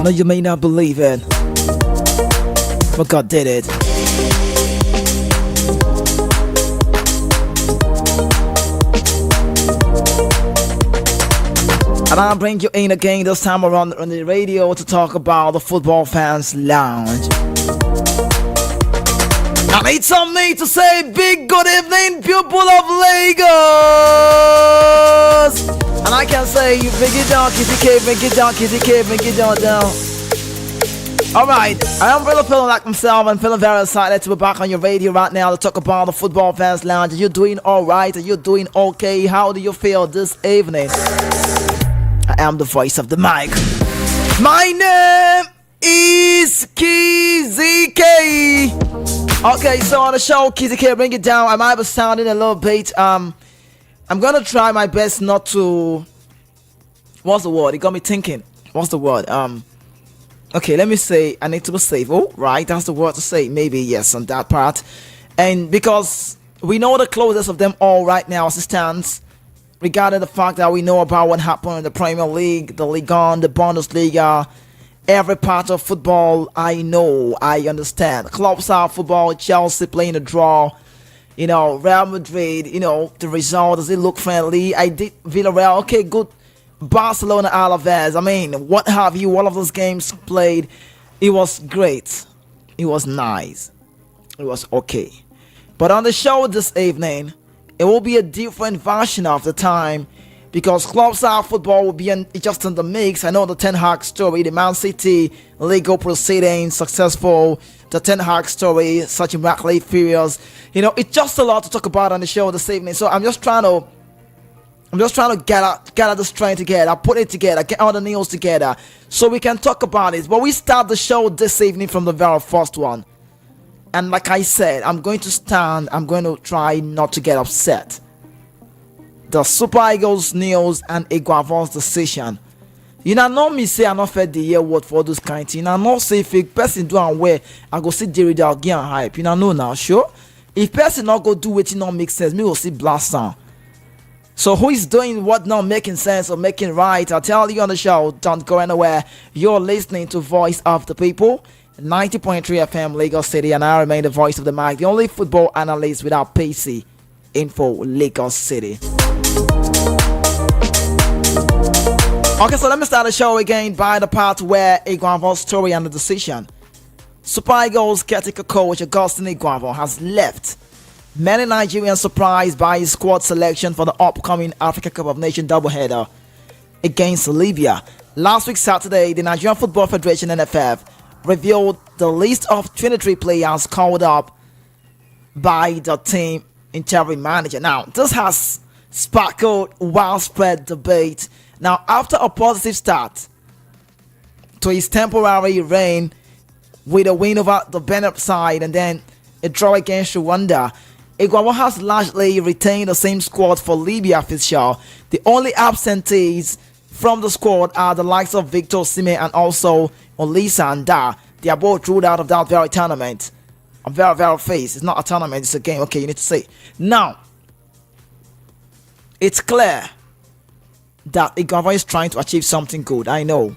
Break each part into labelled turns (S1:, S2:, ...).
S1: know you may not believe it, but God did it. And I'll bring you in again this time around on the radio to talk about the Football Fans Lounge. I need something to say big good evening, people of Lagos. And I can say, bring it down, kitty cave, bring it down, kitty cave, bring it down. Alright, I am really feeling like myself and feeling very excited to be back on your radio right now to talk about the Football Fans Lounge. Are you doing alright? Are you doing okay? How do you feel this evening? I am the voice of the mic. My name is KZK. Okay, so on the show, KZK, bring it down. I might be sounding a little bit. I'm gonna try my best not to. What's the word? It got me thinking. What's the word? Okay, let me say. I need to be safe. Oh, right, that's the word to say. Maybe yes on that part. And because we know the closest of them all right now as it stands. Regarding the fact that we know about what happened in the Premier League, the Ligue 1, the Bundesliga, every part of football, I know, I understand. Clubs are football, Chelsea playing a draw, Real Madrid, the result, does it look friendly? I did Villarreal, okay, good. Barcelona, Alaves, I mean, what have you, all of those games played, it was great. It was nice. It was okay. But on the show this evening, it will be a different version of the time because club-style football will be just in the mix. I know the Ten Hag story, the Man City legal proceedings, successful, the Ten Hag story, such immaculate furious. It's just a lot to talk about on the show this evening. So I'm just trying to get out the strength together, put it together, get all the news together so we can talk about it. But we start the show this evening from the very first one. And like I said, I'm going to try not to get upset. The Super Eagles news and Eguavoen's decision. Not me say I not fed the year word for those kind of things. Not say if a person do and where I go see Derrida again hype. No now, sure. If person not go do it, not make sense, me will see blast on. So who is doing what not making sense or making right? I'll tell you on the show. Don't go anywhere. You're listening to Voice of the People. 90.3 FM Lagos City, and I remain the voice of the mic, the only football analyst without PC info Lagos City. Okay, so let me start the show again by the part where Eguavoen's story and the decision. Super Eagles caretaker coach Augustine Eguavoen has left. Many Nigerians surprised by his squad selection for the upcoming Africa Cup of Nations doubleheader against Libya. Last week Saturday, the Nigerian Football Federation (NFF) revealed the list of 23 players called up by the team interim manager. Now, this has sparkled widespread debate. Now, after a positive start to his temporary reign with a win over the Benin side and then a draw against Rwanda, Eguavoen has largely retained the same squad for Libya official. The only absentees from the squad are the likes of Victor Osimhen and also Olisa and Da. They are both ruled out of that very tournament. I'm very faced. It's not a tournament, it's a game. Okay, you need to say. Now, it's clear that Eguavoen is trying to achieve something good. I know.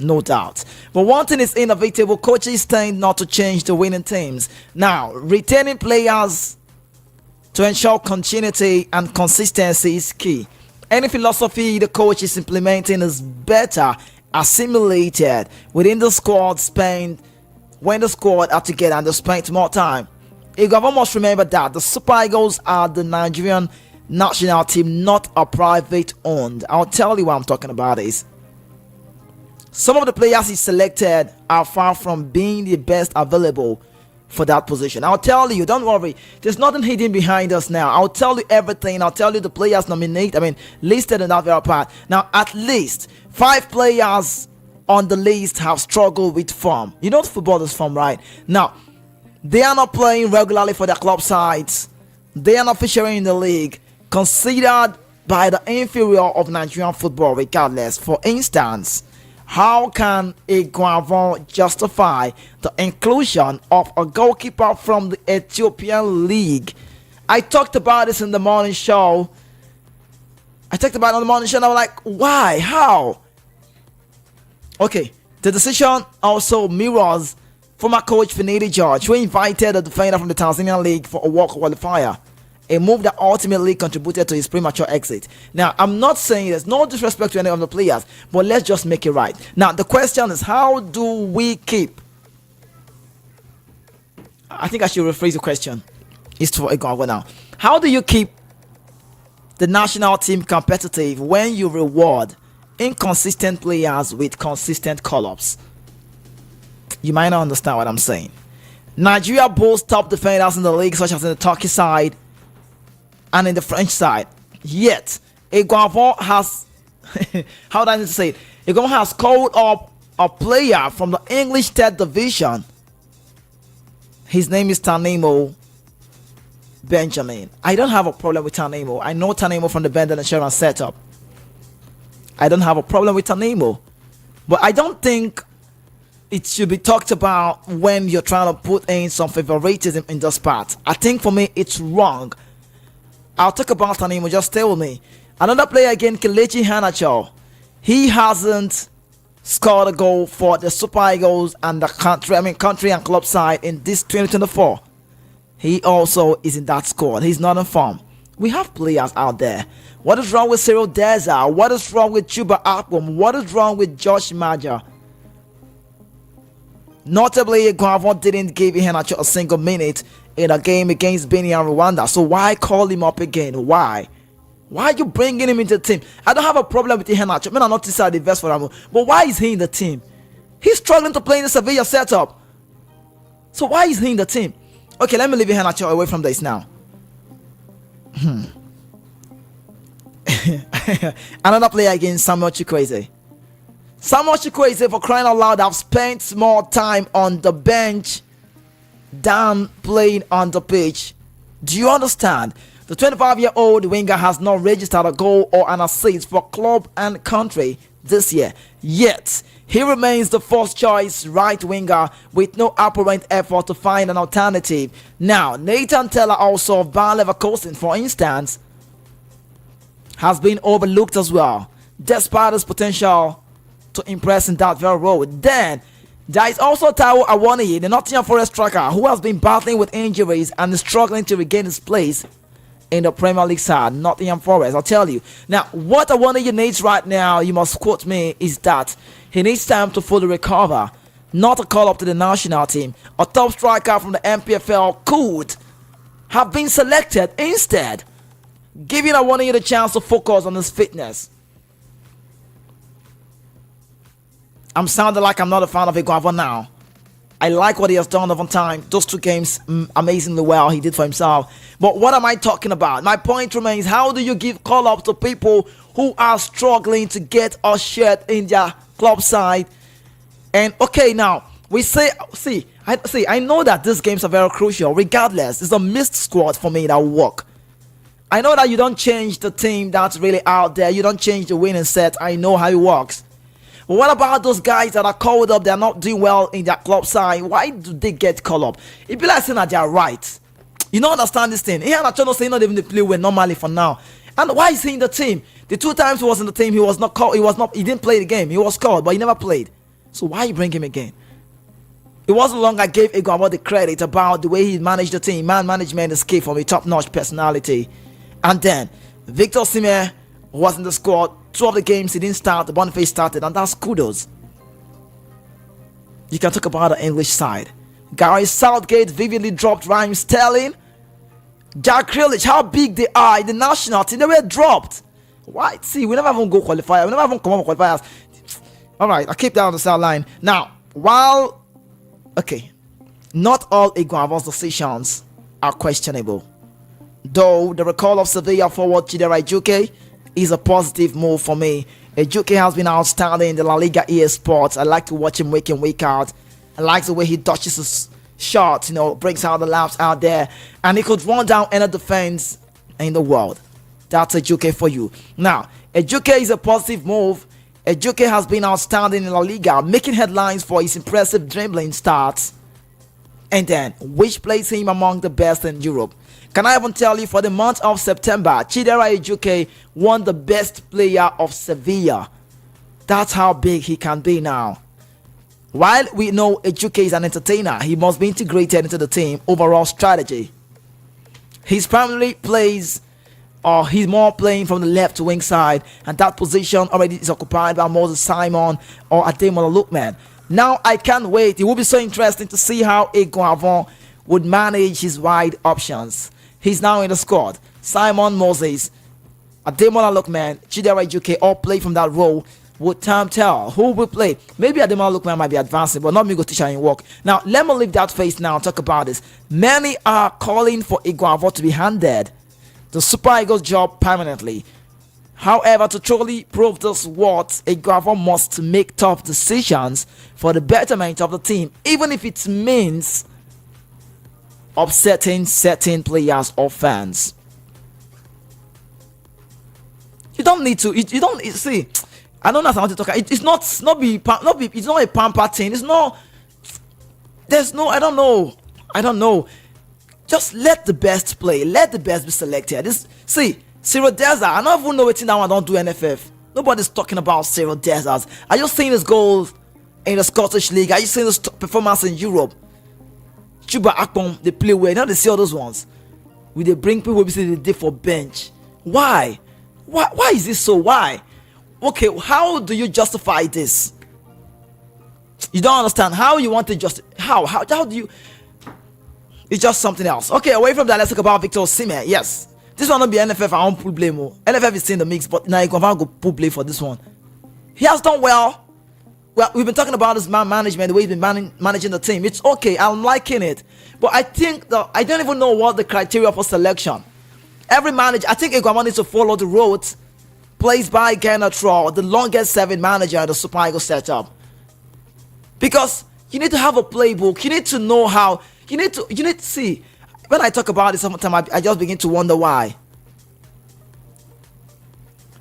S1: No doubt. But one thing is inevitable. Coaches tend not to change the winning teams. Now, retaining players to ensure continuity and consistency is key. Any philosophy the coach is implementing is better assimilated within the squad when the squad are together and they spend more time. Eguavoen must remember that the Super Eagles are the Nigerian national team, not a private owned. I'll tell you what I'm talking about is some of the players he selected are far from being the best available for that position. I'll tell you, don't worry, there's nothing hidden behind us now. I'll tell you everything. I'll tell you the players listed in that very part. Now, at least 5 players on the list have struggled with form. You know, football is form, right? Now, they are not playing regularly for their club sides. They are not featuring in the league, considered by the inferior of Nigerian football regardless. For instance, how can Eguavoen justify the inclusion of a goalkeeper from the Ethiopian league? I talked about this in the morning show. And I was like, why? How? Okay, The decision also mirrors former coach Finidi George, who invited the defender from the Tanzanian league for a walk qualifier, a move that ultimately contributed to his premature exit. Now, I'm not saying there's no disrespect to any of the players, but let's just make it right. Now, the question is, how do we keep... I think I should rephrase the question. It's for Eguavoen now. How do you keep the national team competitive when you reward inconsistent players with consistent call-ups? You might not understand what I'm saying. Nigeria boasts top defenders in the league, such as in the Turkey side and in the French side. Yet, Eguavoen has... how do I need to say it? Eguavoen has called up a player from the English 3rd division. His name is Tanemo Benjamin. I don't have a problem with Tanemo. I know Tanemo from the Bendel Insurance setup. I don't have a problem with Tanemo. But I don't think it should be talked about when you're trying to put in some favoritism in this part. I think for me, it's wrong. I'll talk about Tanemo, just stay with me. Another player again, Kelechi Iheanacho. He hasn't scored a goal for the Super Eagles and the country and club side in this 2024. He also is in that squad. He's not in form. We have players out there. What is wrong with Cyril Deza? What is wrong with Chuba Akpom? What is wrong with Josh Maja? Notably, Eguavoen didn't give Iheanacho a single minute in a game against Benin and Rwanda. So why call him up again? Why? Why are you bringing him into the team? I don't have a problem with Iheanacho. I mean, I'm not deciding the best for him. But why is he in the team? He's struggling to play in the Sevilla setup. So why is he in the team? Okay, let me leave Iheanacho away from this now. Another player again, Samuel Chukwueze. Samuel Chukwueze, for crying out loud, have spent more time on the bench than playing on the pitch. Do you understand? The 25-year-old winger has not registered a goal or an assist for club and country this year. Yet, he remains the first choice right winger with no apparent effort to find an alternative. Now, Nathan Teller, also of Bayer Leverkusen, for instance, has been overlooked as well, despite his potential to impress in that very role. Then, there is also Taiwo Awoniyi, the Nottingham Forest striker, who has been battling with injuries and is struggling to regain his place in the Premier League side, Nottingham Forest. I'll tell you. Now, what Awoniyi needs right now, you must quote me, is that he needs time to fully recover, not a call up to the national team. A top striker from the MPFL could have been selected instead, giving Awoniyi the chance to focus on his fitness. I'm sounding like I'm not a fan of Eguavoen now. I like what he has done over time. Those 2 games, amazingly well, he did for himself. But what am I talking about? My point remains, how do you give call-up to people who are struggling to get a shirt in their club side? And okay, now, we say, I know that these games are very crucial. Regardless, it's a missed squad for me that will work. I know that you don't change the team that's really out there. You don't change the winning set. I know how it works. But what about those guys that are called up? They're not doing well in their club side. Why do they get called up? It be like saying that they are right. You don't understand this thing. He had a chance saying not even to play well normally for now. And why is he in the team? The 2 times he was in the team, he was not called. He didn't play the game. He was called, but he never played. So why you bring him again? It wasn't long I gave Eguavoen the credit about the way he managed the team. Man management is key from a top-notch personality. And then Victor Osimhen was in the squad. 2 of the games he didn't start, the Boniface started, and that's kudos. You can talk about the English side. Gary Southgate vividly dropped Raheem Sterling. Jack Grealish, how big they are in the national team, they were dropped. Why? See, we never even go qualifier. We never even come up with qualifiers. Alright, I'll keep that on the sideline. Now, not all Eguavoen's decisions are questionable. Though the recall of Sevilla forward Chidera Ejuke is a positive move for me. Ejuke has been outstanding in the La Liga EA Sports. I like to watch him week in, week out. I like the way he dodges his shots, breaks out the laps out there. And he could run down any defense in the world. That's Ejuke for you. Now, Ejuke is a positive move. Ejuke has been outstanding in La Liga, making headlines for his impressive dribbling starts. And then, which places him among the best in Europe. Can I even tell you, for the month of September, Chidera Ejuke won the best player of Sevilla. That's how big he can be now. While we know Ejuke is an entertainer, he must be integrated into the team overall strategy. He's primarily plays, or he's more playing from the left wing side, and that position already is occupied by Moses Simon or Ademola Lookman. Now I can't wait. It will be so interesting to see how Eguavoen would manage his wide options. He's now in the squad. Simon, Moses, Ademola Lookman, Chidera Ejuke all play from that role. Would time tell who will play? Maybe Ademola Lookman might be advancing, but not me go teacher in work. Now let me leave that face now and talk about this. Many are calling for Eguavoen to be handed the Super Eagles job permanently. However, to truly prove this worth, Eguavoen must make tough decisions for the betterment of the team, even if it means upsetting certain players or fans. You don't need to. You don't see. I don't know how to talk. It's not it's not a pamper thing. It's not. There's no. I don't know. Just let the best play. Let the best be selected. Cyril Desert. I don't even know what now. I don't do NFF. Nobody's talking about Cyril Desert. Are you seeing his goals in the Scottish League? Are you seeing his performance in Europe? Chuba Akpom, they play well. Now they see all those ones. Will they bring people we say they did for bench? Why? Why is this so? Why? Okay, how do you justify this? You don't understand how you want to how do you? It's just something else. Okay, away from that, let's talk about Victor Osimhen. Yes, this one will be NFF. I won't put blame. NFF is in the mix, but now you can go put blame for this one. He has done well. Well, we've been talking about his man management, the way he's been managing the team. It's okay. I'm liking it, but I think that I don't even know what the criteria for selection. Every manager, I think Eguavoen needs to follow the road placed by Gernot Rohr, the longest serving manager in the Super Eagles setup. Because you need to have a playbook. You need to know how. You need to see. When I talk about it, sometimes I just begin to wonder why.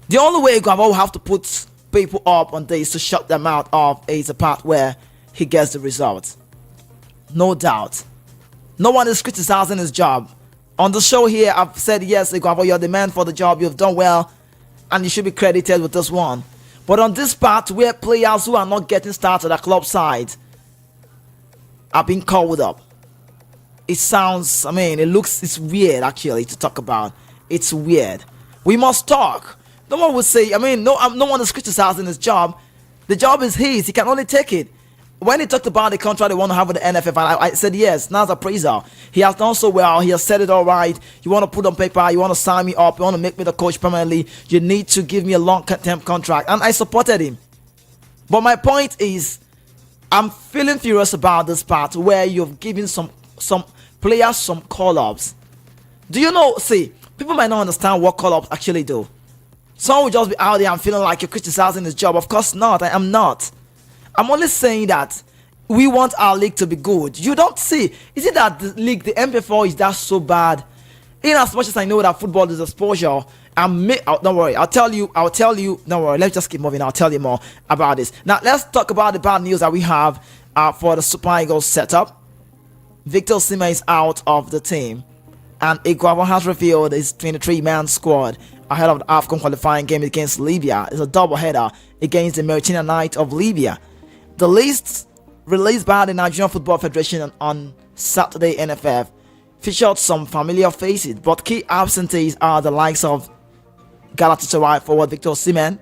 S1: The only way Eguavoen will have to put people up on this to shut them out of is a part where he gets the results. No doubt. No one is criticizing his job. On the show here, I've said, yes, Eguavoen, you're the man for the job. You've done well, and you should be credited with this one. But on this part, where players who are not getting started at club side are being called up, it sounds, it's weird actually to talk about. It's weird. We must talk. No one would say, no one is criticizing his job. The job is his. He can only take it. When he talked about the contract they want to have with the NFF, I said, yes, now as appraiser. He has done so well. He has said it all right. You want to put on paper. You want to sign me up. You want to make me the coach permanently. You need to give me a long-term contract. And I supported him. But my point is, I'm feeling furious about this part where you've given some players some call-ups. Do you know, see, people might not understand what call-ups actually do. Some will just be out there and feeling like you're criticizing his job. Of course not. I am not. I'm only saying that we want our league to be good. You don't see. Is it that the league, the MP4, is that so bad? In as much as I know that football is exposure, don't worry. I'll tell you. Don't worry. Let's just keep moving. I'll tell you more about this. Now, let's talk about the bad news that we have for the Super Eagles setup. Victor Osimhen is out of the team, and Eguavoen has revealed his 23-man squad ahead of the AFCON qualifying game against Libya. It's a double-header against the Mauritania Knights of Libya. The list released by the Nigerian Football Federation on Saturday NFF featured some familiar faces, but key absentees are the likes of Galatasaray forward Victor Osimhen,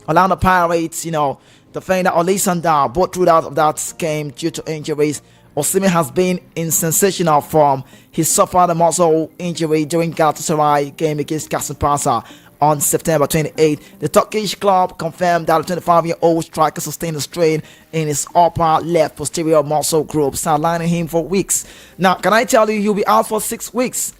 S1: Orlando Pirates, defender Olisandar, both ruled out of that game due to injuries. Osimhen has been in sensational form. He suffered a muscle injury during Galatasaray game against Kasımpaşa on September 28. The Turkish club confirmed that the 25-year-old striker sustained a strain in his upper left posterior muscle group, sidelining him for weeks. Now, can I tell you, he'll be out for 6 weeks.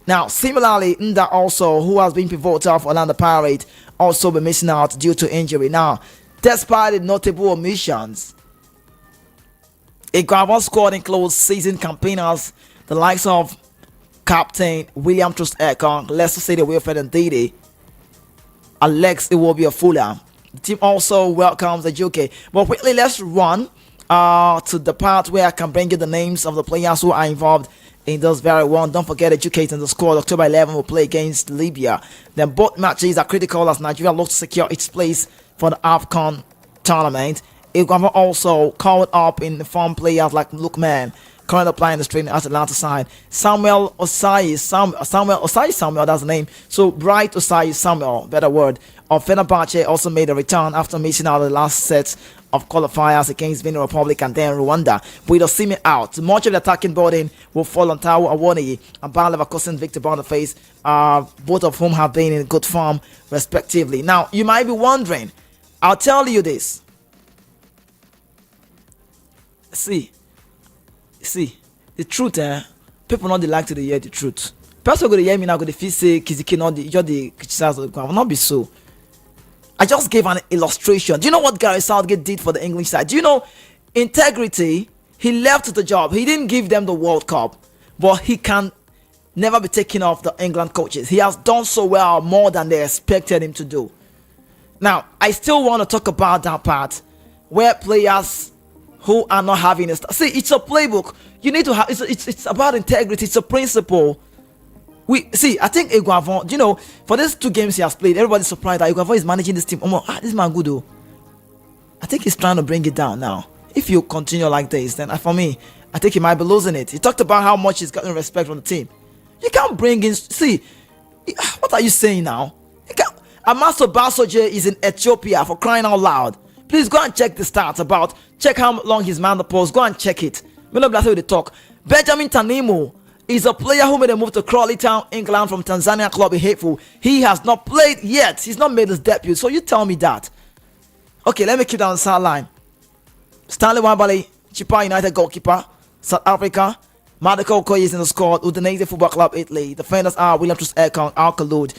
S1: Now, similarly, Nda also, who has been pivotal for Orlando Pirates, also be missing out due to injury. Now, despite the notable omissions, Eguavoen squad includes seasoned campaigners, the likes of Captain William Troost-Ekong, Leicester City Wilfred Ndidi, Alex Iwobi of Fulham. The team also welcomes the UK. But quickly, let's run to the part where I can bring you the names of the players who are involved in this very one. Don't forget the UK in the squad. October 11 will play against Libya. Then both matches are critical as Nigeria looks to secure its place for the AFCON tournament. Eguavoen also called up in the form players like Lookman, currently playing the training at Atlanta side. Samuel, that's the name. So Bright Osai Samuel, better word, of Fenerbahce also made a return after missing out the last set of qualifiers against Benin Republic and then Rwanda. With Osimhen out, much of the attacking burden will fall on Taiwo Awoniyi and Bayer Leverkusen Victor Boniface, both of whom have been in good form respectively. Now, you might be wondering, I'll tell you this. See, the truth, people not like to hear the truth. Person go to hear me now, go to feel say Kiziki not the criticize of will not be so. I just gave an illustration. Do you know what Gary Southgate did for the English side? Do you know integrity? He left the job. He didn't give them the World Cup, but he can never be taken off the England coaches. He has done so well, more than they expected him to do. Now, I still want to talk about that part where players who are not having a see, it's a playbook. You need to have. It's about integrity. It's a principle. We see. I think Eguavoen. You know, for these 2 games he has played, everybody's surprised that Eguavoen is managing this team. This man good though. I think he's trying to bring it down now. If you continue like this, then for me, I think he might be losing it. He talked about how much he's gotten respect from the team. You can't bring in. See, what are you saying now? You can't. Amaso Basoje is in Ethiopia, for crying out loud. Please go and check the stats about. Check how long he's manned the post. Go and check it. They talk. Benjamin Tanimo is a player who made a move to Crawley Town, England from Tanzania club in Hateful. He has not played yet. He's not made his debut. So you tell me that. Okay, let me keep down the sideline. Stanley Wabale, Chipa United goalkeeper, South Africa. Madeko Okoye is in the squad. Udinese Football Club, Italy. Defenders are William Trus Ekong, Al Khalud,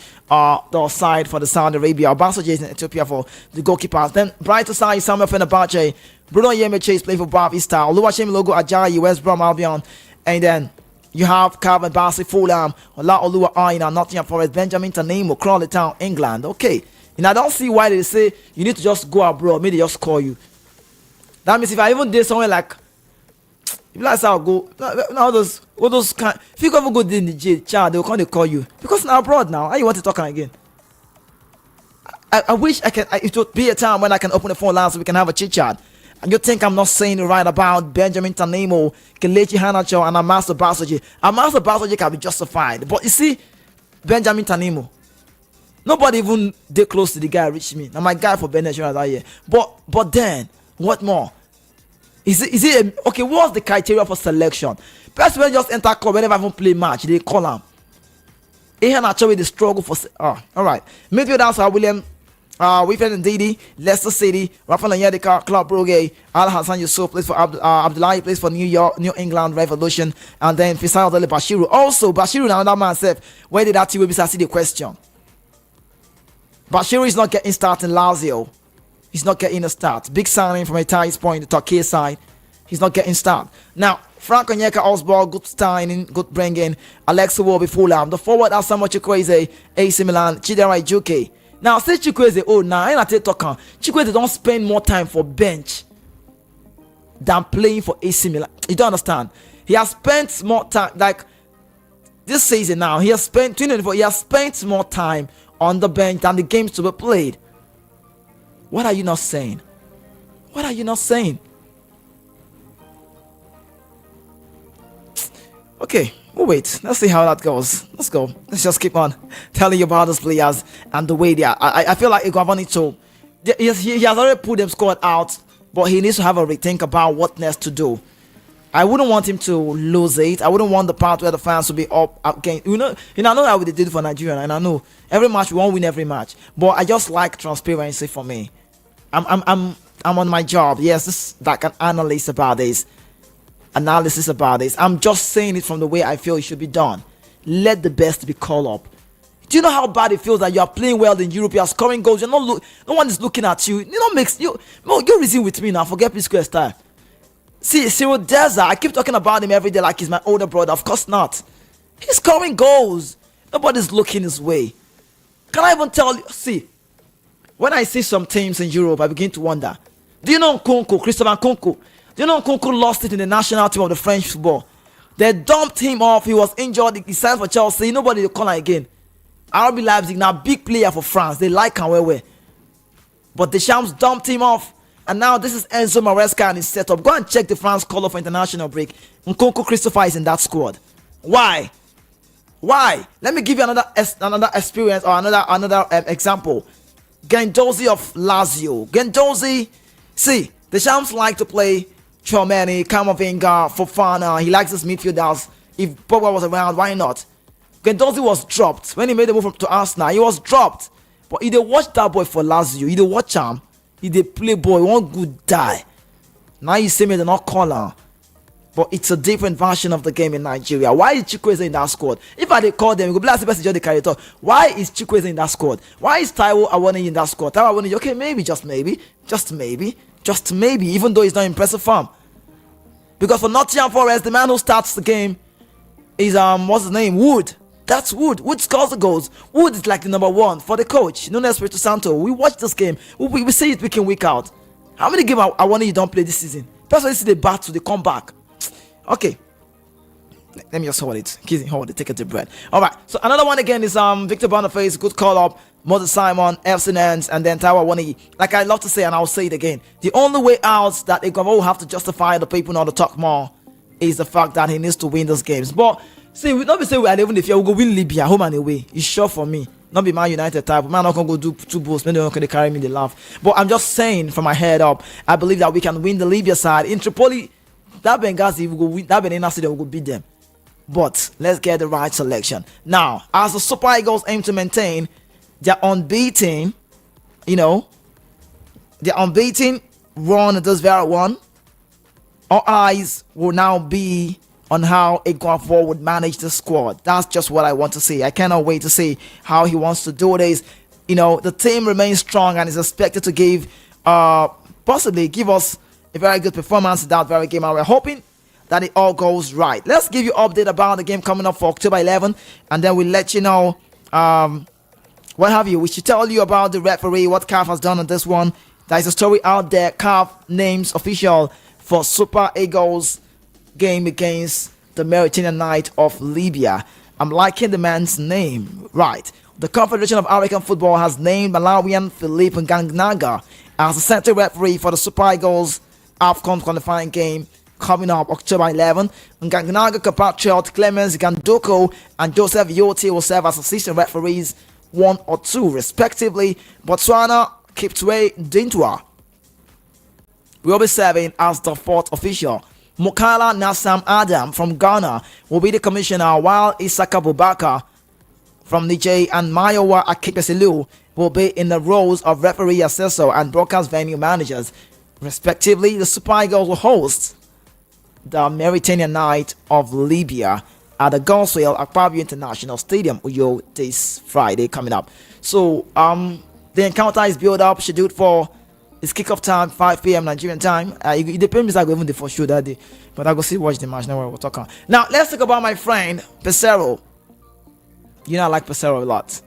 S1: the side for the Saudi Arabia. Obasoje is in Ethiopia for the goalkeepers. Then Bright Osai, Samuel Fenerbahce. Bruno Yemeche is playing for Bav Istal. Oluwaseun Logo Ajayi, West Brom Albion. And then you have Calvin Bassey, Fulham. Ola Oluwa Aina, Nottingham Forest. Benjamin Tanimo, Crawley Town, England. Okay. And I don't see why they say you need to just go abroad. Maybe they just call you. That means if I even did somewhere like, if that's how I go, now all those kind, if you ever go in the jail, child, they will come to call you. Because now abroad now, how you want to talk again? I wish it would be a time when I can open the phone line so we can have a chit chat. And you think I'm not saying it right about Benjamin Tanimo, Kelechi Iheanacho, and Amaso Basoje. Amaso Basoje can be justified. But you see, Benjamin Tanimo, nobody even did close to the guy reached me. Now my guy for Benin that year. But then, what more? Is it okay? What's the criteria for selection? Best when just enter club whenever I even play match, they call him. Iheanacho with the struggle for. All right. Midfielders are William, Wilfred Ndidi, Leicester City, Rafael Onyedika, Club Brugge, Al Hassan Yusuf plays for Abdullahi plays for New England Revolution, and then Fisayo Dele Bashiru. Also, Bashiru and another man said, where did that team be? I see the question. Bashiru is not getting started in Lazio. He's not getting a start. Big signing from a ties point, the Turkey side. He's not getting start. Now, Frank Onyeka Osborne, good signing, good bringing. Alex Iwobi Fulham. The forward are Samuel Chukwueze, AC Milan, Chidera Ijuke. Now, say Chukwueze, now I ain't talking. Chukwueze don't spend more time for bench than playing for AC Milan. You don't understand. He has spent more time, like this season now, he has spent 2024, he has spent more time on the bench than the games to be played. What are you not saying? What are you not saying? Okay, we'll wait. Let's see how that goes. Let's go. Let's just keep on telling you about those players and the way they are. I feel like Eguavoen needs to. He has already put them squad out, but he needs to have a rethink about what next to do. I wouldn't want him to lose it. I wouldn't want the part where the fans will be up against. I know how they did for Nigeria, and I know every match we won't win every match. But I just like transparency for me. I'm on my job. Yes, this is like an analysis about this. I'm just saying it from the way I feel it should be done. Let the best be called up. Do you know how bad it feels that you are playing well in Europe, you are scoring goals, you're not no one is looking at you. You reason with me now. Forget P-Square style. See, Cyril Deza, I keep talking about him every day like he's my older brother. Of course not. He's scoring goals. Nobody's looking his way. Can I even tell you? See, when I see some teams in Europe, I begin to wonder. Do you know Nkunku, Christopher Nkunku? Do you know Nkunku lost it in the national team of the French football? They dumped him off. He was injured. He signed for Chelsea. Nobody will call him again. RB Leipzig, now big player for France. They like him well. But the Shams dumped him off. And now this is Enzo Maresca and his setup. Go and check the France call for international break. Nkunku Christopher is in that squad. Why? Let me give you another experience or another example. Guendouzi of Lazio. Guendouzi, see, the Shams like to play Chouameni, Camavinga, Fofana. He likes his midfielders. If Pogba was around, why not? Guendouzi was dropped when he made the move to Arsenal. He was dropped, but he did watch that boy for Lazio. He did watch him. He did play boy. One good die. Now you see me, they're not calling. But it's a different version of the game in Nigeria. Why is Chukwueze in that squad? If I did call them, you go blast the person just the carry talk. Why is Chukwueze in that squad? Why is Taiwo Awoniyi in that squad? Taiwo Awoniyi, okay, maybe, just maybe, even though he's not impressive form. Because for Nottingham Forest, the man who starts the game is what's his name? Wood. That's Wood. Wood scores the goals. Wood is like the number one for the coach, Nuno Espirito Santo. We watch this game. We see it week in, week out. How many games Awoniyi don't play this season? Personally, see the battle, they come back. Okay, let me just hold it. Take a deep breath. All right. So another one again is Victor Boniface, good call up. Moses Simon, FC Nantes, and then Taiwo Awoniyi. Like I love to say, and I'll say it again, the only way out that Eguavoen will have to justify the people not to talk more is the fact that he needs to win those games. But see, we not be saying we are living if you will go win Libya home and away. It's sure for me. Not be Man United type. Man not gonna go do 2 balls. Maybe they're not gonna carry me. They laugh. But I'm just saying from my head up, I believe that we can win the Libya side in Tripoli. That Benghazi will go win. That Benin City will go beat them. But let's get the right selection. Now, as the Super Eagles aim to maintain their unbeaten, their unbeaten run at this very one, our eyes will now be on how Eguavoen would manage the squad. That's just what I want to see. I cannot wait to see how he wants to do this. The team remains strong and is expected to possibly give us a very good performance in that very game, and we're hoping that it all goes right. Let's give you an update about the game coming up for October 11, and then we'll let you know what have you. We should tell you about the referee, what CAF has done on this one. There is a story out there. CAF names official for Super Eagles game against the Mauritanian Knight of Libya. I'm liking the man's name. Right. The Confederation of African Football has named Malawian Philippe Ngangnaga as the center referee for the Super Eagles AFCON qualifying game coming up October 11. Ngangnaga compatriot Clemens Gandoko and Joseph Yoti will serve as assistant referees 1 or 2 respectively. Botswana Kiptwe Dintwa will be serving as the 4th official. Mukala Nassam Adam from Ghana will be the commissioner, while Isaka Bubaka from Niger and Mayowa Akipesilu will be in the roles of referee, assessor, and broadcast venue managers respectively. The Super Eagles will host the Mauritanian Knight of Libya at the Goswell Akpabio International Stadium, Uyo, this Friday coming up. So the encounter is built up, scheduled for its kickoff time 5 p.m. Nigerian time. It depends on even the for sure that day, but I go see watch the match now. We'll talk on. Now let's talk about my friend Peseiro. I like Peseiro a lot.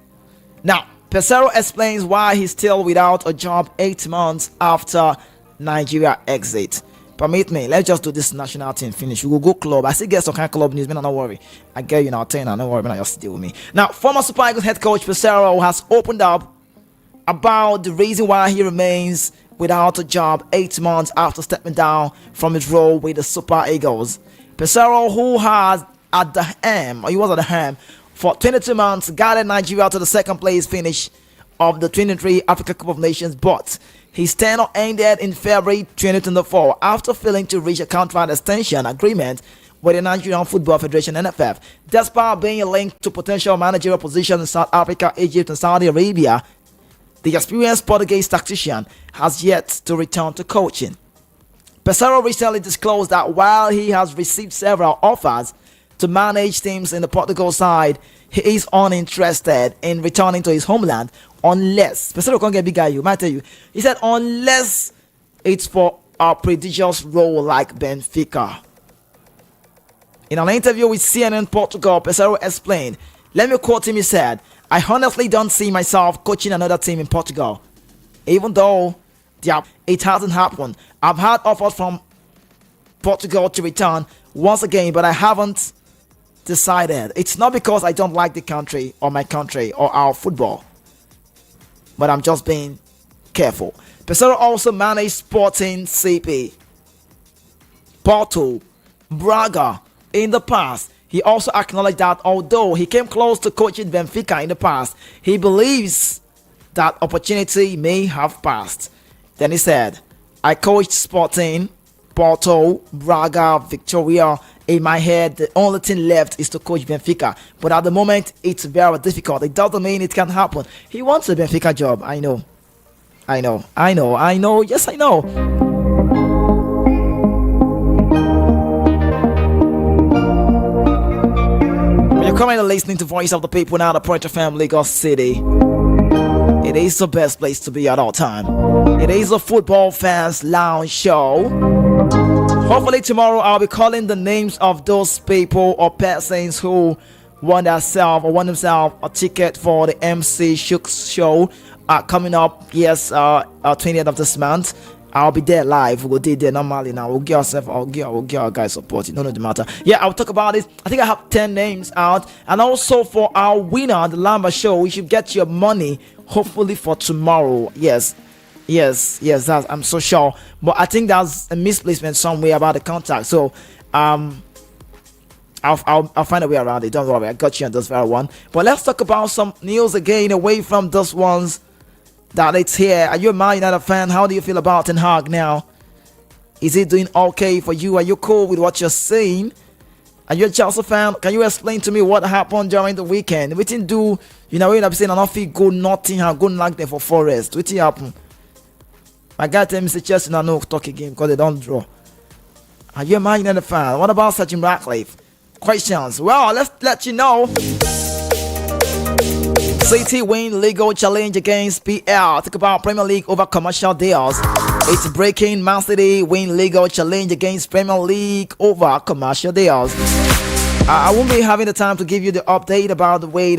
S1: Now Peseiro explains why he's still without a job 8 months after Nigeria exit. Permit me, let's just do this national team finish. We will go club. I still get some kind of club news, man. Don't worry. I get you now. 10, don't worry, man. Just deal with me. Now, former Super Eagles head coach Peseiro has opened up about the reason why he remains without a job 8 months after stepping down from his role with the Super Eagles. Peseiro, who was at the helm for 22 months, guided Nigeria to the second place finish of the 23 Africa Cup of Nations, but his tenure ended in February 2024 after failing to reach a contract extension agreement with the Nigerian Football Federation (NFF). Despite being linked to potential managerial positions in South Africa, Egypt, and Saudi Arabia, the experienced Portuguese tactician has yet to return to coaching. Peseiro recently disclosed that while he has received several offers to manage teams in the Portugal side, he is uninterested in returning to his homeland unless Peseiro can't get big guy. You might tell you. He said unless it's for a prestigious role like Benfica. In an interview with CNN Portugal, Peseiro explained. Let me quote him. He said, "I honestly don't see myself coaching another team in Portugal, even though it hasn't happened. I've had offers from Portugal to return once again, but I haven't decided. It's not because I don't like the country or my country or our football, but I'm just being careful." Peseiro also managed Sporting CP, Porto, Braga in the past. He also acknowledged that although he came close to coaching Benfica in the past, he believes that opportunity may have passed. Then he said, I coached Sporting, Porto, Braga, Victoria. In my head, the only thing left is to coach Benfica. But at the moment, it's very difficult. It doesn't mean it can happen. He wants a Benfica job. I know. Yes, I know. You're currently listening to Voice of the People now, the Point of FM, Lagos City. It is the best place to be at all time. It is a football fans lounge show. Hopefully tomorrow I'll be calling the names of those people or persons who won themselves a ticket for the MC Shooks show coming up. Yes, 20th of this month. I'll be there live. We'll do there normally now. We'll give ourselves, I'll give our guys support. It doesn't matter. Yeah, I'll talk about it. I think I have 10 names out. And also for our winner, the Lamba show, you should get your money hopefully for tomorrow. Yes, I'm so sure. But I think there's a misplacement somewhere about the contact. So I'll find a way around it. Don't worry, I got you on this very one. But let's talk about some news again away from those ones that it's here. Are you a Man United fan? How do you feel about Ten Hag now? Is he doing okay for you? Are you cool with what you're seeing? Are you a Chelsea fan? Can you explain to me what happened during the weekend? We didn't do, we end up saying an feel good, nothing, good like them for Forest. What happened? My guy tell me say Chelsea no talk again because they don't draw. Are you a Man United fan? What about Sir Jim Ratcliffe? Questions. Well, let's let you know. City win legal challenge against PL. Talk about Premier League over commercial deals. It's breaking. Man City win legal challenge against Premier League over commercial deals. I won't be having the time to give you the update about the way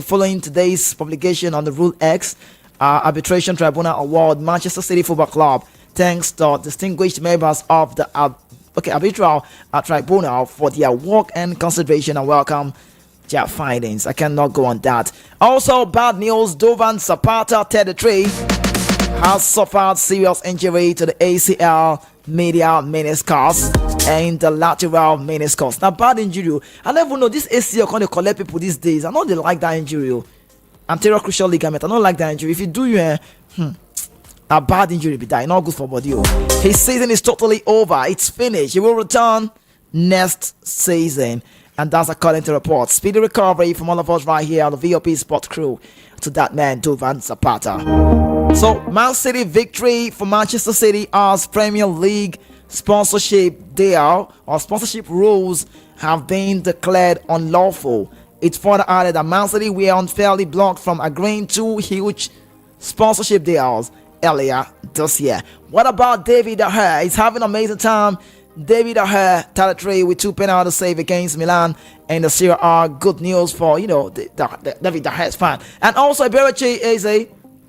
S1: following today's publication on the Rule X Arbitration Tribunal Award, Manchester City Football Club, thanks to distinguished members of the arbitral tribunal for their work and consideration and welcome their findings. I cannot go on that. Also, bad news: Duvan Zapata, 33, has suffered serious injury to the ACL medial meniscus and the lateral meniscus. Now, bad injury. I never know this ACL can collect people these days. I know they like that injury. Anterior crucial ligament. I don't like that injury. If you do, a bad injury be that. Not good for body. His season is totally over. It's finished. He will return next season. And that's according to reports. Speedy recovery from all of us right here on the VOP Sport crew to that man, Duvan Zapata. So, Man City victory for Manchester City as Premier League sponsorship deal or sponsorship rules have been declared unlawful. It's further added that Man City were unfairly blocked from agreeing to huge sponsorship deals earlier this year. What about David De Gea? He's having an amazing time. David De Gea, 33, with 2 penalty save against Milan and the Serie A. Good news for the David De Gea's fan. And also Iberici is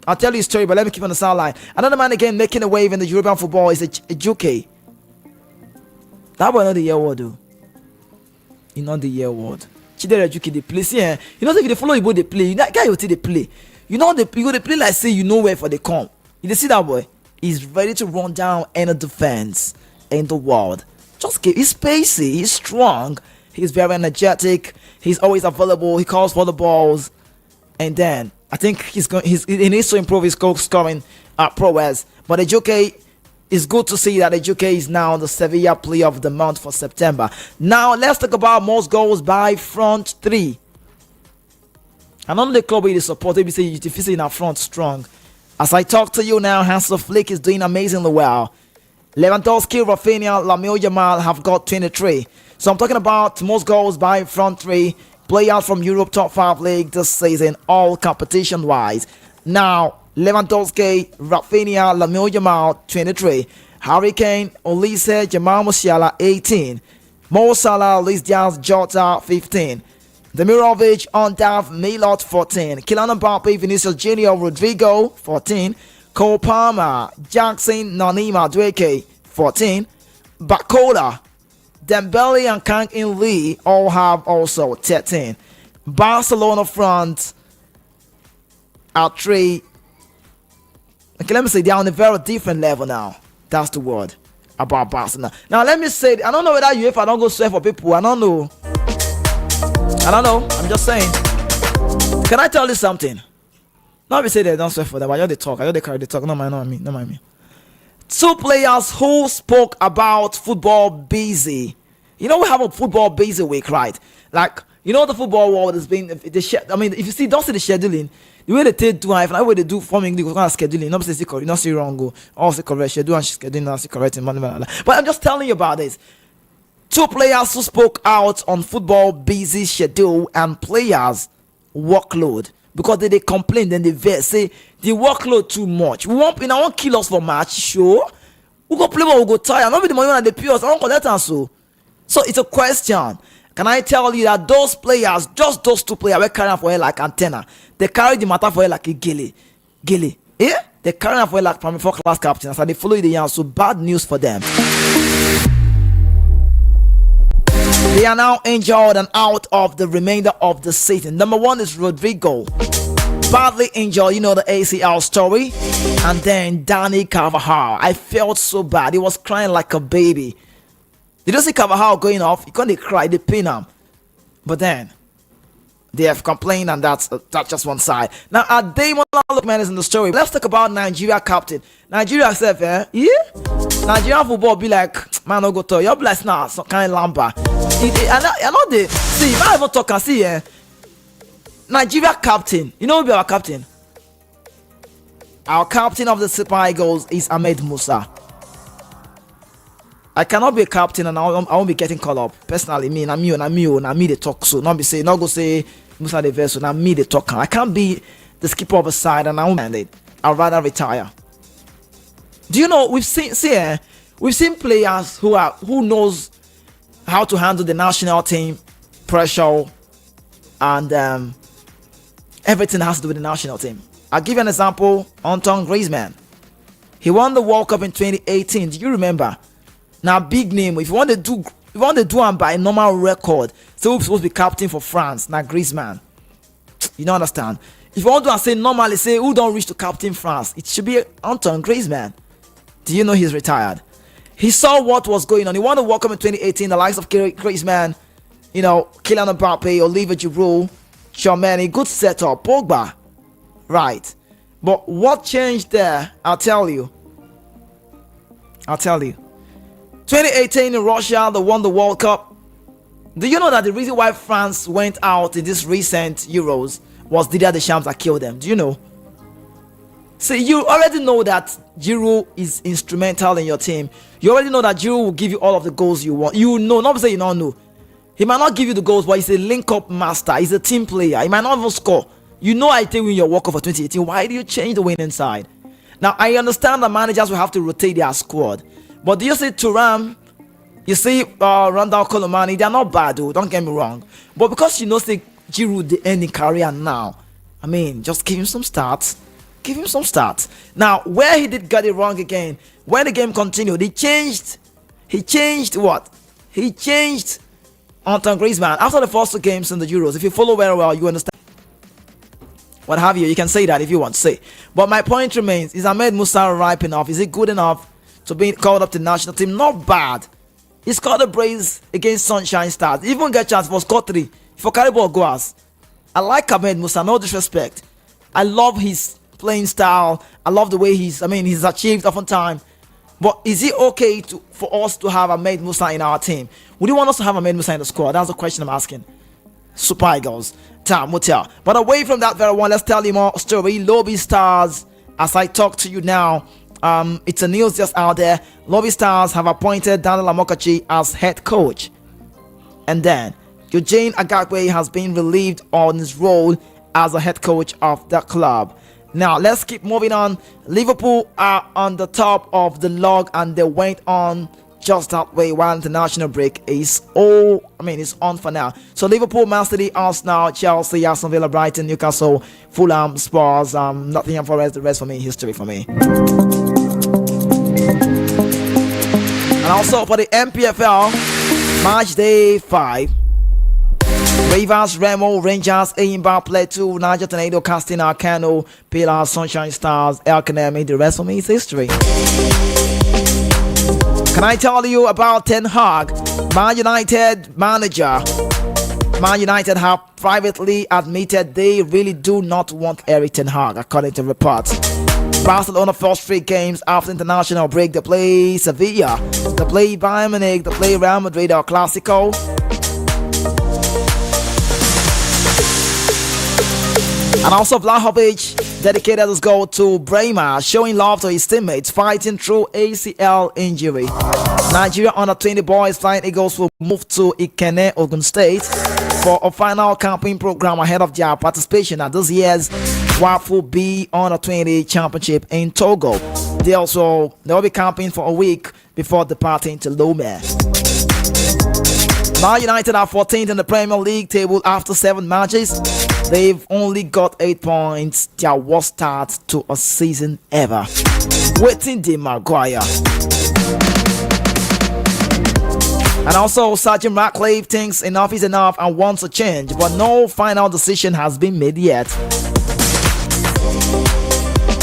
S1: I'll tell you a story, but let me keep on the sideline. Another man again making a wave in the European football is Ejuke. That was not the year word though. It's not the year word. Chidera Ejuke they play. See, if they follow you they play. That guy will take the play. They play like say you know where for the come. You see that boy? He's ready to run down any defense in the world. He's spacey, he's strong, he's very energetic, he's always available, he calls for the balls, and then I think he needs to improve his goal scoring prowess. But Ejuke, it's good to see that Ejuke is now the Sevilla Player of the Month for September. Now let's talk about most goals by front three. And on the club is supported, we say you see in our front strong. As I talk to you now, Hansi Flick is doing amazingly well. Lewandowski, Rafinha, Lamine Yamal have got 23. So I'm talking about most goals by front three players from Europe top 5 league this season, all competition wise. Now Lewandowski, Rafinha, Lamine Yamal 23, Harry Kane, Olise, Jamal Musiala 18, Mo Salah, Luis Diaz, Jota 15, Demirovic, Undav, Milot 14, Kylian Mbappe, Vinicius Junior, Rodrigo 14, Cole Palmer, Jackson, Nanima, Dweke 14, Bakola, Dembele and Kang In Lee all have also 13. Barcelona front are 3. Okay, let me say they're on a very different level now. That's the word about Barcelona. Now let me say, I don't know whether if I don't go swear for people. I don't know. I'm just saying. Can I tell you something? Not be say they don't swear for them, but I just they talk. I just they carry the talk. No mind me. Two players who spoke about football busy. You know we have a football busy week, right? Like you know the football world has been. If you see, don't see the scheduling. The way they do, if the way they do forming the kind of scheduling, not say correct, not say wrong, go all say correct schedule and scheduling, not say correct. But I'm just telling you about this. Two players who spoke out on football busy schedule and players workload because they complain, then they say the workload too much. We won't kill us for match, sure. We go play, but we go tired. Not be the money when they pay us. I don't connect us so. So it's a question. Can I tell you that those players, just those two players, were carrying for her like antenna. They carry the matter for her like a gilly. Yeah? They carry for her like from 4 class captains. So they follow the young. So bad news for them. They are now injured and out of the remainder of the season. Number one is Rodrigo. Badly injured, you know the ACL story. And then Danny Carvajal. I felt so bad. He was crying like a baby. Did you see Carvajal going off? He couldn't cry, they pin him. But then, they have complained and that's just one side. Now, Damon Lookman is in the story. Let's talk about Nigeria captain. Nigeria self, yeah? Nigerian football be like, man, no go to your blessed now, some kind of lamba. I know they, see, if I ever talk and see, Nigeria captain, you know who be our captain? Our captain of the Super Eagles is Ahmed Musa. I cannot be a captain and I won't be getting called up. Personally, me they talk so. Not go say Musa the vessel, now me they talk. I can't be the skipper of a side and I won't mandate. I'd rather retire. Do you know we've seen players who knows how to handle the national team pressure and everything has to do with the national team. I'll give you an example. Antoine Griezmann. He won the World Cup in 2018. Do you remember? Now, big name. If you want to do him by a normal record, so we're supposed to be captain for France. Now, Griezmann. You don't understand. If you want to say normally, say who don't reach to captain France, it should be Antoine Griezmann. Do you know he's retired? He saw what was going on. He won the World Cup in 2018. The likes of Griezmann, you know, Kylian Mbappe, Olivier Giroud, Tchouaméni, good setup, Pogba, right? But what changed there? I'll tell you. 2018 in Russia, they won the World Cup. Do you know that the reason why France went out in this recent Euros was Didier Deschamps that killed them? Do you know? See, you already know that Giroud is instrumental in your team. You already know that Giroud will give you all of the goals you want. You know, not say you don't know. He might not give you the goals, but he's a link-up master. He's a team player. He might not even score. You know I think win your World Cup for 2018. Why do you change the winning side? Now, I understand that managers will have to rotate their squad. But do you see Thuram? You see Randall Colomani? They're not bad, though. Don't get me wrong. But because you know, say Giroud the ending career now, I mean, just give him some starts. Give him some starts. Now, where he did get it wrong again, when the game continued, he changed what? He changed Antoine Griezmann after the first two games in the Euros. If you follow very well, you understand. What have you? You can say that if you want to say. But my point remains: is Ahmed Musa ripe enough? Is he good enough to be called up to the national team? Not bad. He scored a brace against Sunshine Stars. Even get chance for score 3 for Caribou Goas. I like Ahmed Musa. No disrespect. I love his playing style. I love the way he's achieved oftentimes. But is it okay for us to have Ahmed Musa in our team? Would you want us to have Ahmed Musa in the squad? That's the question I'm asking. Super Eagles, time will tell. But away from that very one, let's tell you more story. Lobby Stars, as I talk to you now, it's a news just out there. Lobby Stars have appointed Daniel Amokachi as head coach. And then, Eugene Agagwe has been relieved on his role as a head coach of the club. Now, let's keep moving on. Liverpool are on the top of the log and they went on just that way while international break is on for now. So Liverpool, Man City, Arsenal, Chelsea, Aston Villa, Brighton, Newcastle, Fulham, Spurs, Nottingham Forest, the rest for me, history for me. And also for the MPFL, match day 5. Rivers, Remo, Rangers, Aimba, Plateau, Niger Tornado, Casting, Arcano, Pilar, Sunshine Stars, El Canemi. The rest of me is history. Can I tell you about Ten Hag, Man United manager? Man United have privately admitted they really do not want Eric Ten Hag, according to reports. Barcelona first 3 games after international break. They play Sevilla, they play Bayern Munich, they play Real Madrid or Clasico. And also Vlahovic dedicated his goal to Bremer, showing love to his teammates fighting through ACL injury. Nigeria under-20 boys Flying Eagles will move to Ikenne, Ogun State for a final camping program ahead of their participation at this year's WAFU B under-20 championship in Togo. They'll be camping for a week before departing to Lomé. Man United are 14th in the Premier League table after 7 matches. They've only got 8 points, their worst start to a season ever. Waiting the Maguire. And also, Sergeant Ratcliffe thinks enough is enough and wants a change, but no final decision has been made yet.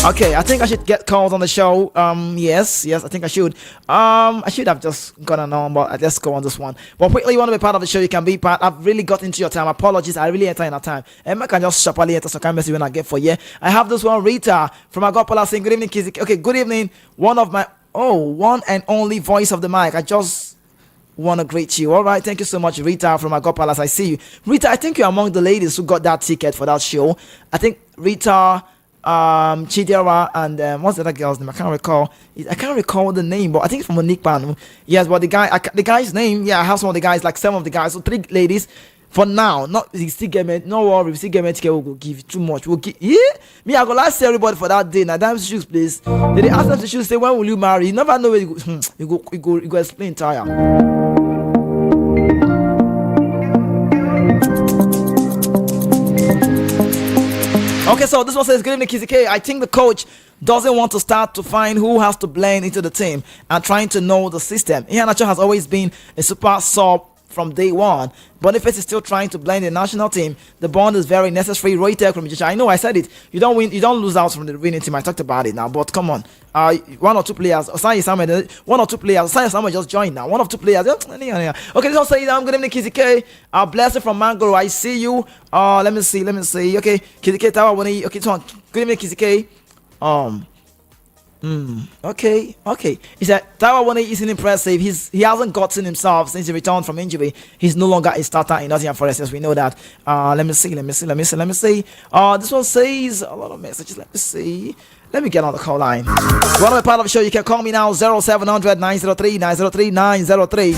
S1: Okay, I think I should get calls on the show. Yes, I think I should. I should have just gone on, but let's go on this one. But quickly, you want to be part of the show, you can be part. I've really got into your time. Apologies, I really enter in our time. And I can just sharply enter some kind of message when I get for you. I have this one, Rita from Agopola saying, good evening, Kizzy. Okay, good evening. One and only voice of the mic. I just want to greet you. All right, thank you so much, Rita from Agopola. I see you. Rita, I think you're among the ladies who got that ticket for that show. I think Rita, Chidera, and what's the other girl's name? I can't recall the name, but I think it's from Monique Pan. Yes, but the guy's name, I have some of the guys, like 7 of the guys, so 3 ladies. For now, no worry, we still get me ticket. We'll give you too much. We'll give, me. I go last everybody for that day. Now, damn shoes, please. They ask them to choose. Say, when will you marry? You never know where you go. You go explain tire. Okay, so this one says, good evening, Kizzy K. I think the coach doesn't want to start to find who has to blend into the team and trying to know the system. Iheanacho has always been a super sub from day one. Boniface is still trying to blend the national team. The bond is very necessary. Roy from I know I said it. You don't win, you don't lose out from the winning team. I talked about it now, but come on. 1 or 2 players. Osai Samuel, 1 or 2 players. Osai Samuel just joined now. 1 or 2 players. Okay, this one says, I'm good evening, Kizzy K. Blessing from Mangoro. I see you. Let me see. Okay, Kizzy K. Okay, this one. Good evening, Kizzy K. Okay. He said Taiwan isn't impressive. He hasn't gotten himself since he returned from injury. He's no longer a starter in Nottingham Forest, as we know that. Let me see. This one says a lot of messages. Let me see. Let me get on the call line. You want to be part of the show? You can call me now 0700 903 903 903.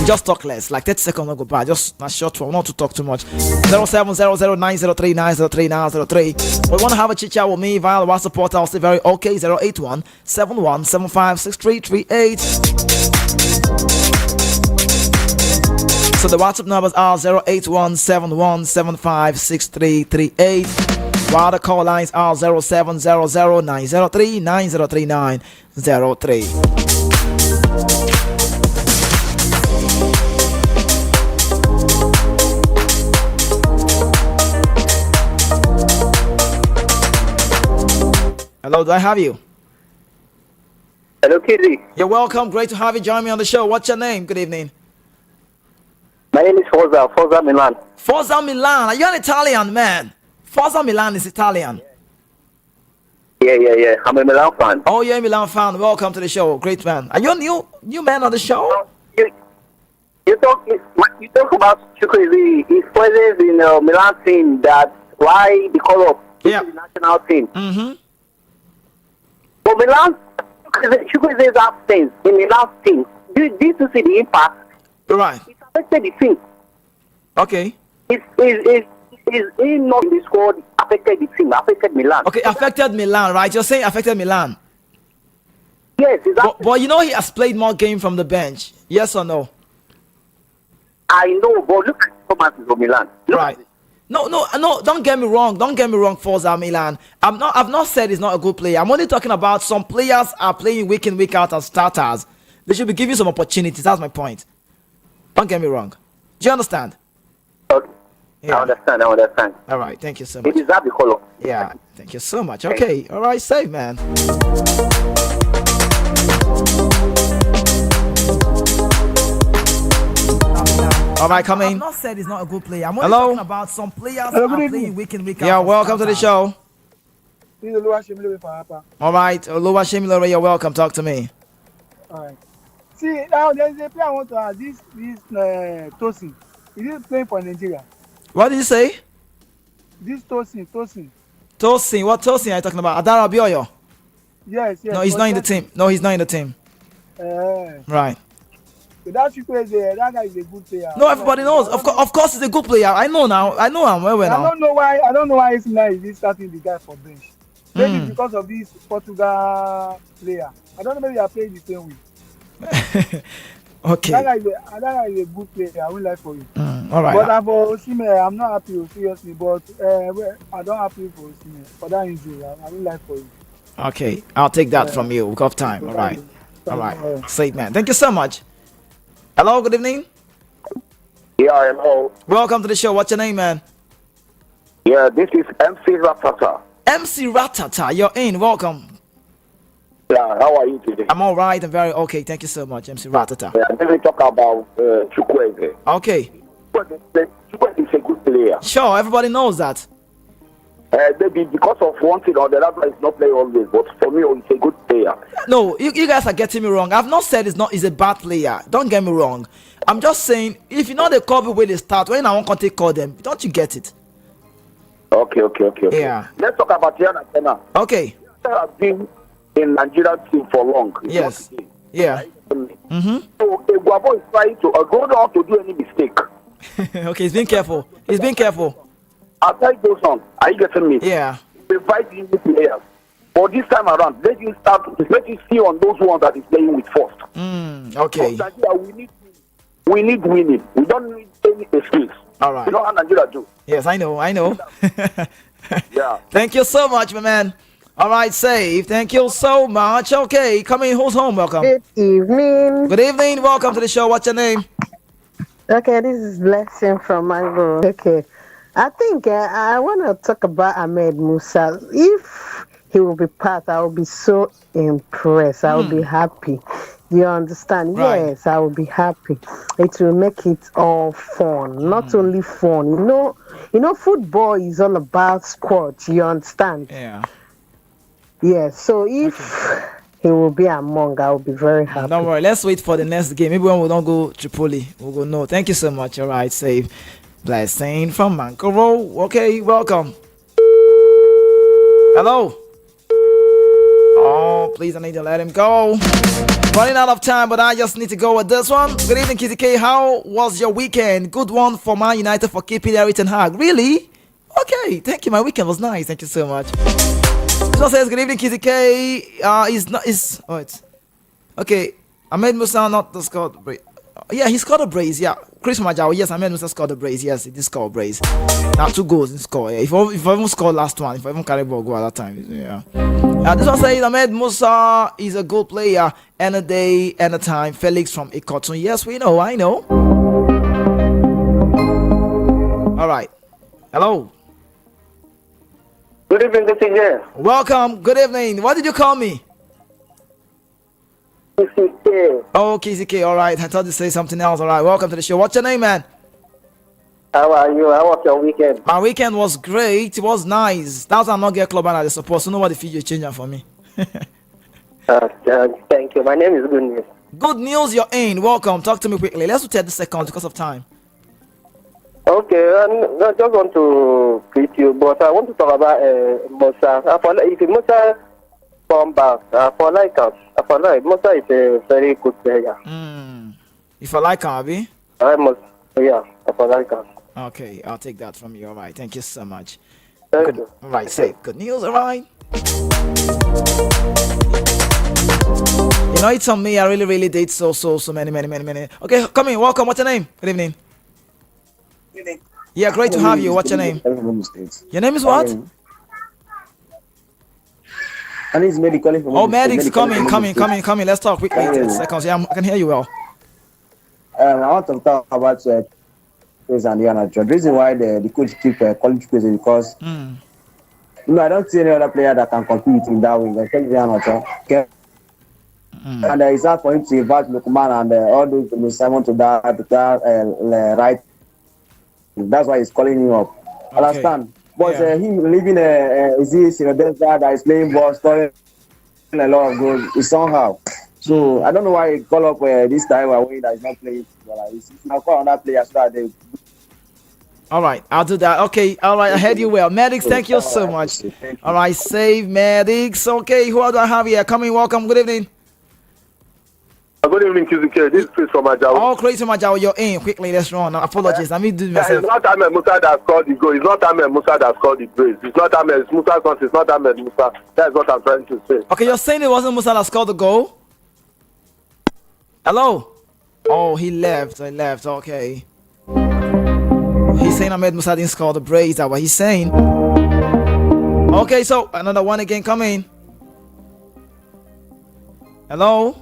S1: Just talk less, like 30 seconds will go by. Just a short one, not to talk too much. 0700 903 903 903. We want to have a chit chat with me via the WhatsApp portal. Stay very okay. 081 71 75 6338. So the WhatsApp numbers are 081 71 75 6338. While the call lines are 0700 903 903 903. Hello, do I have you?
S2: Hello, Kizzy.
S1: You're welcome. Great to have you join me on the show. What's your name? Good evening.
S2: My name is Forza Milan.
S1: Forza Milan. Are you an Italian man? Forza Milan is Italian.
S2: Yeah. I'm a Milan fan.
S1: Oh, you're a Milan fan. Welcome to the show. Great man. Are you a new man on the show?
S2: You talk about Chukwueze. He plays in the Milan team. That's why the color of the national team.
S1: Mm-hmm.
S2: But Milan, Chukwueze's absence in Milan team, due to see the impact,
S1: right?
S2: It affected the team.
S1: Okay.
S2: Is not in the squad affected the team, affected Milan.
S1: Okay, affected Milan, right? You're saying affected Milan.
S2: Yes, exactly.
S1: But you know he has played more game from the bench. Yes or no?
S2: I know, but look at the performances of Milan.
S1: Right. No, don't get me wrong, Forza Milan. I've not said he's not a good player. I'm only talking about some players are playing week in, week out as starters. They should be giving some opportunities. That's my point. Don't get me wrong. Do you understand?
S2: Okay.
S1: Yeah.
S2: I understand.
S1: All right. Thank you so much.
S2: It is that the color.
S1: Yeah. Thank you so much. Okay. All right. Safe, man. All right, come in.
S3: I've not said he's not a good player. I'm only
S1: Hello?
S3: talking about some players who are playing week in, week out.
S1: Yeah, welcome to the show. All right, Oluwa Shemilore, you're welcome. Talk to me.
S4: All right. See, now there is a player I want to ask. This Tosin. Is he playing for Nigeria?
S1: What did you say?
S4: This Tosin.
S1: Tosin. What Tosin are you talking about? Adara Bioyo?
S4: Yes.
S1: No, he's not in the team. No, he's not in the team. Right.
S4: So that guy is a good player.
S1: No, everybody knows. Of course, he's a good player. I know now. I know him well now.
S4: I don't know why Osimhen is starting the guy for bench. Maybe it's because of this Portugal player. I don't know, maybe they are playing the same way.
S1: Okay.
S4: That guy is a good player. I will like for you.
S1: All right.
S4: But for Osimhen, I'm not happy, seriously. But I don't happy for Osimhen for that injury. I will like for you.
S1: Okay, I'll take that from you. We've got time. All right. Safe, man. Thank you so much. Hello, good evening.
S2: Yeah, hello.
S1: Welcome to the show. What's your name, man?
S2: Yeah, this is MC Ratata.
S1: MC Ratata, you're in. Welcome.
S2: Yeah, how are you today?
S1: I'm all right. I'm very okay. Thank you so much, MC Ratata.
S2: Yeah, let me talk about Chukwueze.
S1: Okay.
S2: Chukwueze is a good player.
S1: Sure, everybody knows that.
S2: Maybe because of one thing or the other, he's not playing always. But for me, he's a good player.
S1: No, you guys are getting me wrong. I've not said he's a bad player. Don't get me wrong. I'm just saying, if you know the call the way they start, when I want to call them, don't you get it?
S2: Okay.
S1: Yeah.
S2: Let's talk about Yana Kena.
S1: Okay.
S2: I've been in Nigeria team for long. It's
S1: Yes. Yeah.
S2: So Eguavoen is trying to go down to do any mistake.
S1: Okay, he's being careful.
S2: After it goes on, are you getting me?
S1: Yeah.
S2: Provide new players. But this time around, let you see on those ones that is playing with first.
S1: Okay.
S2: So Nigeria, we need winning. We don't need any excuse.
S1: All right.
S2: You know how Nigeria do.
S1: Yes, I know.
S2: Yeah.
S1: Thank you so much, my man. All right, Save. Thank you so much. Okay, come in. Who's home? Welcome.
S5: Good evening.
S1: Good evening. Welcome to the show. What's your name?
S5: Okay, this is Blessing from Mango. Okay, I think I want to talk about Ahmed Musa. If he will be part, I will be so impressed. I will be happy. You understand?
S1: Right.
S5: Yes, I will be happy. It will make it all fun. Not only fun. You know, football is all about squad. You understand?
S1: Yeah.
S5: Yes. So if he will be among, I will be very happy.
S1: Don't worry. Let's wait for the next game. Maybe when we don't go Tripoli, we'll go. No, thank you so much. All right, Save. Blessing from Mankoro. Okay, welcome. Hello. Oh, please, I need to let him go. Running out of time, but I just need to go with this one. Good evening, Kitty K. How was your weekend? Good one for Man United for keeping Eric Ten Hag. Really? Okay, thank you. My weekend was nice. Thank you so much. This one says, good evening, Kitty K. Okay. Ahmed Musa not the scored brace. Yeah, he scored a brace. Yeah, Chris Majao. Yes, Ahmed Musa scored a brace. Yes, he did score a brace. Now 2 goals in score. Yeah. If I even scored last one, if I even carry ball go at that time, yeah. This one says Ahmed Musa is a good player. And a day and a time. Felix from Eguavoen. Yes, we know. I know. All right. Hello.
S2: Good evening, this is here.
S1: Welcome. Good evening. What did you call me?
S2: KCK.
S1: Oh, KCK. All right. I thought you say something else. All right. Welcome to the show. What's your name, man?
S2: How are you? How was your weekend?
S1: My weekend was great. It was nice. That's why I'm not get club and I suppose. So nobody feel you changing for me.
S2: Thank you. My name is Good News.
S1: Good news, you're in. Welcome. Talk to me quickly. Let's do 30 seconds because of time.
S2: Okay, I just want to greet you, but I want to talk about Musa. If Musa come back, I for like Musa is a very good player.
S1: If I like Abi?
S2: I for like him.
S1: Okay, I'll take that from you. All right. Thank you so much.
S2: Thank you.
S1: All right, safe. Good news. All right. You know, it's on me. I really did so many. Okay, come in. Welcome. What's your name? Good evening. Yeah, great to have you. What's your name? Your name is what?
S6: My name is Medic calling from.
S1: Oh, Medics, come in. Let's talk quickly. 10 seconds. Yeah, I can hear you well.
S6: I want to talk about Chukwu and Yana. The reason why the coach keep calling Chukwu is because I don't see any other player that can compete in that way. Okay. And it's hard for him to invite Lukman and all those Simon to that right. That's why he's calling him up.
S1: Okay.
S6: Understand? But him leaving that is playing ball, scoring a lot of goals, is somehow. So I don't know why he call up this time away that he's not playing. He's not calling another player so that they.
S1: All right, I'll do that. Okay, all right, I heard you well. Medics, thank you so much. All right, save Medics. Okay, who do I have here? Coming, welcome, good evening.
S2: Good evening, QZK. This is Chris from Ajaw.
S1: Oh, Chris from Ajaw, you're in. Quickly, let's run. Apologies, let me do myself.
S2: It's not Ahmed Musa that scored the goal. It's not Ahmed Musa that scored the brace. It's not Ahmed Musa. It's not Ahmed Musa. That's what I'm trying to say.
S1: Okay, you're saying it wasn't Musa that scored the goal? Hello? Oh, he left. Okay. He's saying Ahmed Musa didn't score the brace. That's what he's saying. Okay, so another one again coming. Hello?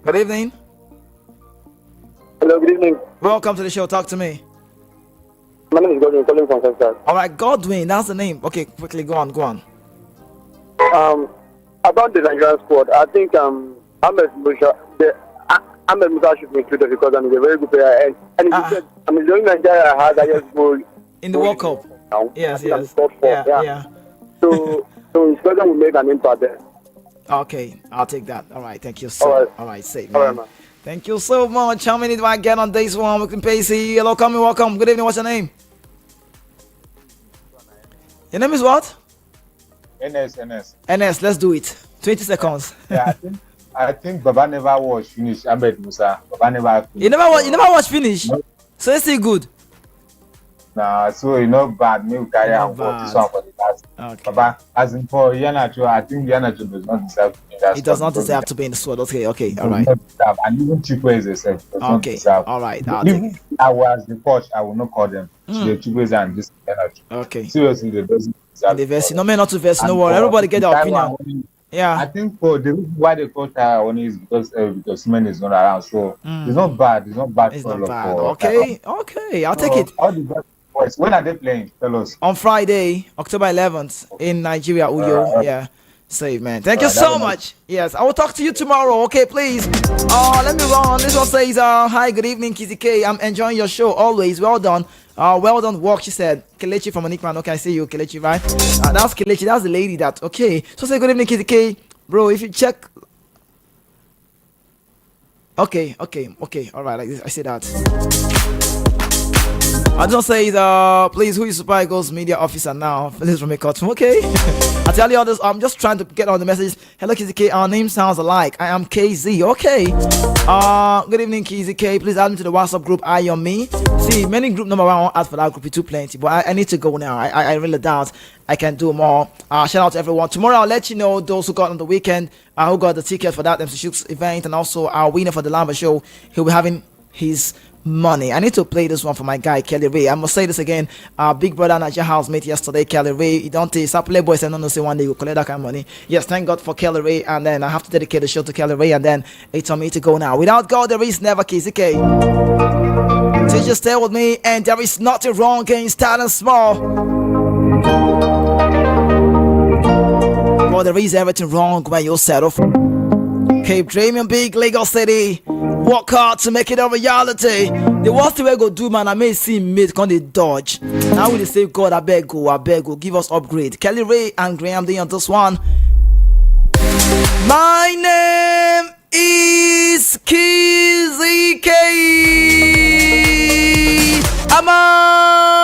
S1: Good evening.
S2: Hello, good evening.
S1: Welcome to the show. Talk to me.
S2: My name is Godwin, calling from Central.
S1: All right, Godwin, that's the name. Okay, quickly, go on.
S2: About the Nigerian squad, I think Ahmed Musa should be included because he's a very good player. And he said, the only Nigeria has highest goal
S1: in the World Cup.
S2: Now.
S1: Yes.
S2: Yeah. So his presence will make an impact there.
S1: Okay, I'll take that. All right, thank you so. All right, safe man.
S2: All right, man.
S1: Thank you so much. How many do I get on this one? We can Pacey. Hello, coming, welcome. Good evening. What's your name? Your name is what?
S7: NS.
S1: Let's do it. 20 seconds.
S7: Yeah, I think Baba never watched finish. Ahmed Musa. Baba never. Finished.
S1: You never watch finish. No. So it's still good.
S7: Nah, so you know bad. Me carry on for this one for the last.
S1: Okay.
S7: Baba, as in for Yanacho, I think Yanacho does not deserve to be in that.
S1: It does not deserve to be in the squad. Okay, all right.
S7: And even Chukwu is the
S1: okay, all right.
S7: If I was the coach, I will not call them. The Chukwu and this Yanacho.
S1: Okay.
S7: Seriously, they doesn't deserve.
S1: The verse, no man, not to verse. No worry. Everybody get their opinion. Yeah,
S7: I think for the reason why they call Taiwan is because Osimhen is not around, so it's not bad. It's not bad.
S1: It's not bad. Okay, I'll take it.
S7: All the best boys. When are they playing? Tell us.
S1: On Friday, October 11th in Nigeria, Uyo. Yeah, save man. Thank you so much. Yes, I will talk to you tomorrow. Okay, please. Let me run. This one says, hi, good evening, Kizzy K. I'm enjoying your show always. Well done. Well done work, she said. Kelechi from Anikman. Okay, I see you, Kelechi, right? That's Kelechi. That's the lady that. Okay. So say good evening, Kizzy K. Bro, if you check. Okay. All right, like this, I see that. I just say, please, who is Super Eagles media officer now? This from a cartoon. Okay. I tell you all this. I'm just trying to get on the message. Hello, Kizzy K. Our name sounds alike. I am KZ. Okay. Good evening, Kizzy K. Please add me to the WhatsApp group. I am me. See, many group number one won't ask for that group. It's too plenty. But I need to go now. I really doubt I can do more. Shout out to everyone. Tomorrow I'll let you know those who got on the weekend, who got the ticket for that MC Shooks event, and also our winner for the Lamba show. He'll be having his money. I need to play this one for my guy Kelly Ray. I must say this again. Our big brother Niger housemate yesterday, Kelly Ray. You don't take play boys and no say one day you collect that kind of money. Yes, thank God for Kelly Ray. And then I have to dedicate the show to Kelly Ray, and then it's on me to go now. Without God, there is never KZK. So just stay with me, and there is nothing wrong in starting small. But there is everything wrong when you settle for. Keep dreaming big, Lagos City. Work hard to make it a reality. The worst thing we go do, man, I may see mate can they dodge. Now we say, God, I beg go, give us upgrade. Kelly Ray and Graham Day on this one. My name is Kizzy K. I'm on.